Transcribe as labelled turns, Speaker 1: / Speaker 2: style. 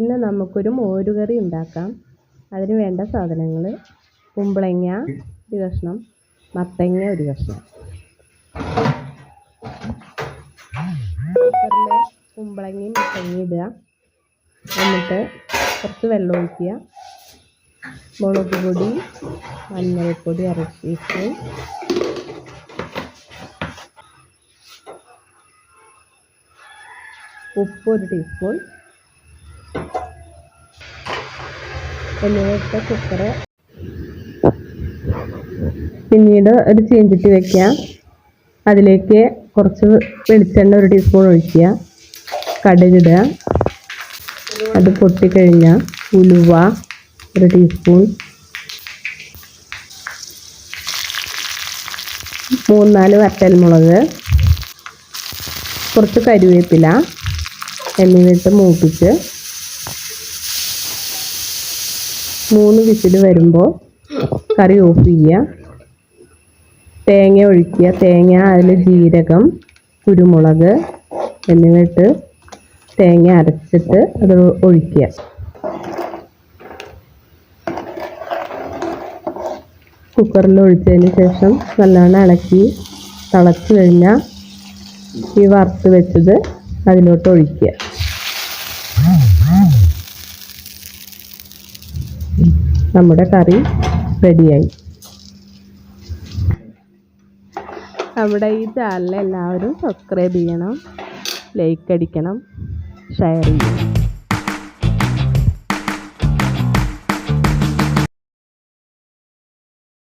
Speaker 1: ഇന്ന് നമുക്കൊരു മോരുകറി ഉണ്ടാക്കാം. അതിന് വേണ്ട സാധനങ്ങൾ: കുമ്പളങ്ങ ഒരു കഷ്ണം, മത്തങ്ങ ഒരു കഷ്ണം. കുക്കറിൽ കുമ്പളങ്ങയും മത്തങ്ങയും ഇടുക. എന്നിട്ട് കുറച്ച് വെള്ളം ഒഴിക്കുക. മുളക് പൊടി, മഞ്ഞൾപ്പൊടി അര ടീസ്പൂൺ, ഉപ്പ് ഒരു ടീസ്പൂൺ എന്നിട്ട് കുക്കറ് പിന്നീട് ഒരു ചീഞ്ചട്ടി വയ്ക്കുക. അതിലേക്ക് കുറച്ച് വെളിച്ചെണ്ണ ഒരു ടീസ്പൂൺ ഒഴിക്കുക. കടുകിടുക. അത് പൊട്ടിക്കഴിഞ്ഞാൽ ഉലുവ ഒരു ടീസ്പൂൺ, 3-4 വറ്റൽമുളക്, കുറച്ച് കരിവേപ്പില എന്നിവയിട്ട് മൂപ്പിച്ച് 3 വിസിൽ വരുമ്പോൾ കറി ഓഫ് ചെയ്യുക. തേങ്ങ ഒഴിക്കുക. തേങ്ങ അതിൽ ജീരകം, കുരുമുളക് എന്നിവയിട്ട് തേങ്ങ അരച്ചിട്ട് അത് ഒഴിക്കുക. കുക്കറിൽ ഒഴിച്ചതിന് ശേഷം നല്ലോണം ഇളക്കി തിളച്ച് കഴിഞ്ഞാൽ ഈ വറുത്ത് വെച്ചത് അതിലോട്ട് ഒഴിക്കുക. നമ്മുടെ കറി റെഡിയായി. നമ്മുടെ ഈ ചാനൽ എല്ലാവരും സബ്സ്ക്രൈബ് ചെയ്യണം, ലൈക്ക് അടിക്കണം, ഷെയർ ചെയ്യണം.